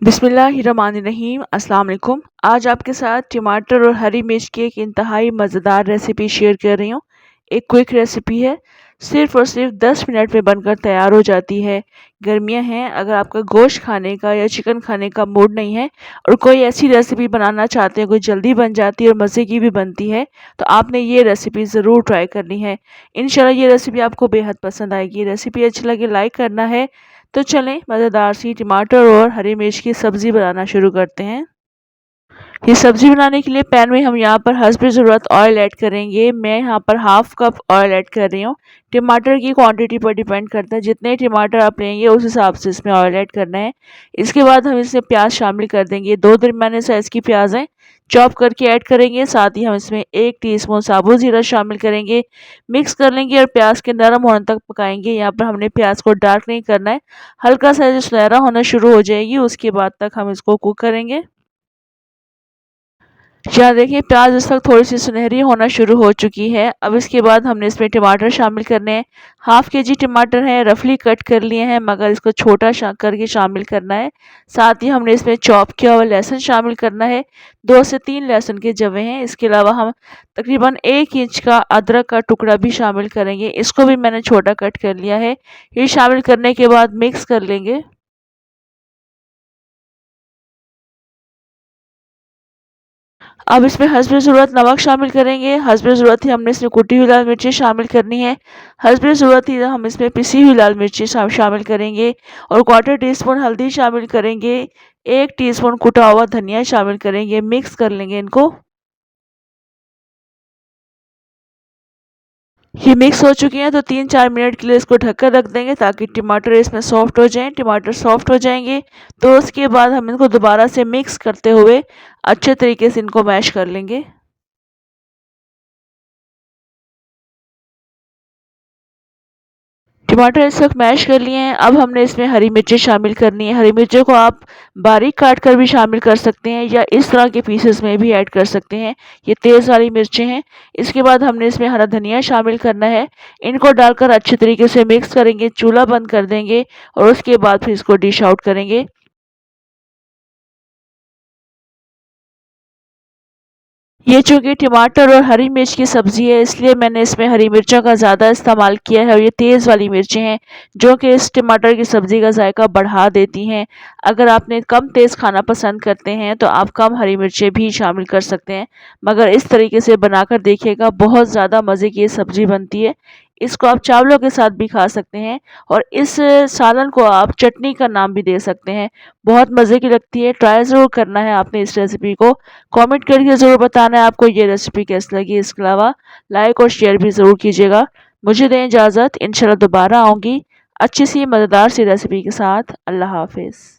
बिस्मिल्लाहिर्रहमानिर्रहीम अस्सलाम वालेकुम। आज आपके साथ टमाटर और हरी मिर्च की एक इंतहाई मज़ेदार रेसिपी शेयर कर रही हूँ। एक क्विक रेसिपी है, सिर्फ़ और सिर्फ 10 मिनट में बनकर तैयार हो जाती है। गर्मियाँ हैं, अगर आपका गोश्त खाने का या चिकन खाने का मूड नहीं है और कोई ऐसी रेसिपी बनाना चाहते हैं, कोई जल्दी बन जाती है और मज़े की भी बनती है, तो आपने ये रेसिपी ज़रूर ट्राई करनी है। इंशाल्लाह ये रेसिपी आपको बेहद पसंद आएगी। रेसिपी अच्छी लगे लाइक करना है। तो चलें मज़ेदार सी टमाटर और हरी मिर्च की सब्ज़ी बनाना शुरू करते हैं। ये सब्ज़ी बनाने के लिए पैन में हम यहाँ पर हस्ब ज़रूरत ऑयल ऐड करेंगे। मैं यहाँ पर हाफ़ कप ऑयल ऐड कर रही हूँ। टमाटर की क्वांटिटी पर डिपेंड करता है, जितने टमाटर आप लेंगे उस हिसाब से इसमें ऑयल ऐड करना है। इसके बाद हम इसमें प्याज शामिल कर देंगे। 2 दरमियाने साइज़ की प्याज हैं, चॉप करके ऐड करेंगे। साथ ही हम इसमें 1 टीस्पून साबुत ज़ीरा शामिल करेंगे, मिक्स कर लेंगे और प्याज के नरम होने तक पकाएंगे। यहाँ पर हमने प्याज को डार्क नहीं करना है, हल्का सा जो सुनहरा होना शुरू हो जाएगी उसके बाद तक हम इसको कुक करेंगे। यहाँ देखिए प्याज इस वक्त थोड़ी सी सुनहरी होना शुरू हो चुकी है। अब इसके बाद हमने इसमें टमाटर शामिल करने हैं। हाफ केजी टमाटर है, रफली कट कर लिए हैं, मगर इसको छोटा करके शामिल करना है। साथ ही हमने इसमें चॉप किया हुआ लहसुन शामिल करना है। 2 से 3 लहसुन के जवे हैं। इसके अलावा हम तकरीबन 1 इंच का अदरक का टुकड़ा भी शामिल करेंगे। इसको भी मैंने छोटा कट कर लिया है। ये शामिल करने के बाद मिक्स कर लेंगे। अब इसमें हस्ब ज़रूरत नमक शामिल करेंगे। हस्ब ज़रूरत ही हमने इसमें कुटी हुई लाल मिर्ची शामिल करनी है। हस्ब ज़रूरत ही हम इसमें पिसी हुई लाल मिर्ची शामिल करेंगे और क्वार्टर टीस्पून हल्दी शामिल करेंगे। 1 टीस्पून कुटा हुआ धनिया शामिल करेंगे। मिक्स कर लेंगे इनको। ये मिक्स हो चुकी हैं तो 3-4 मिनट के लिए इसको ढककर रख देंगे ताकि टमाटर इसमें सॉफ्ट हो जाएं। टमाटर सॉफ्ट हो जाएंगे तो उसके बाद हम इनको दोबारा से मिक्स करते हुए अच्छे तरीके से इनको मैश कर लेंगे। टमाटर इस वक्त मैश कर लिए हैं। अब हमने इसमें हरी मिर्चें शामिल करनी है। हरी मिर्चों को आप बारीक काट कर भी शामिल कर सकते हैं या इस तरह के पीसेस में भी ऐड कर सकते हैं। ये तेज़ वाली मिर्चें हैं। इसके बाद हमने इसमें हरा धनिया शामिल करना है। इनको डालकर अच्छे तरीके से मिक्स करेंगे, चूल्हा बंद कर देंगे और उसके बाद फिर इसको डिश आउट करेंगे। ये चूँकि टमाटर और हरी मिर्च की सब्ज़ी है, इसलिए मैंने इसमें हरी मिर्चों का ज़्यादा इस्तेमाल किया है और ये तेज़ वाली मिर्चें हैं, जो कि इस टमाटर की सब्ज़ी का ज़ायका बढ़ा देती हैं। अगर आपने कम तेज़ खाना पसंद करते हैं, तो आप कम हरी मिर्चें भी शामिल कर सकते हैं। मगर इस तरीके से बनाकर देखिएगा, बहुत ज़्यादा मज़े की ये सब्ज़ी बनती है। इसको आप चावलों के साथ भी खा सकते हैं और इस सालन को आप चटनी का नाम भी दे सकते हैं। बहुत मज़े की लगती है, ट्राई ज़रूर करना है आपने इस रेसिपी को। कमेंट करके ज़रूर बताना है आपको ये रेसिपी कैसी लगी। इसके अलावा लाइक और शेयर भी ज़रूर कीजिएगा। मुझे दें इजाज़त, इंशाल्लाह दोबारा आऊँगी अच्छी सी मज़ेदार सी रेसिपी के साथ। अल्लाह हाफ़िज़।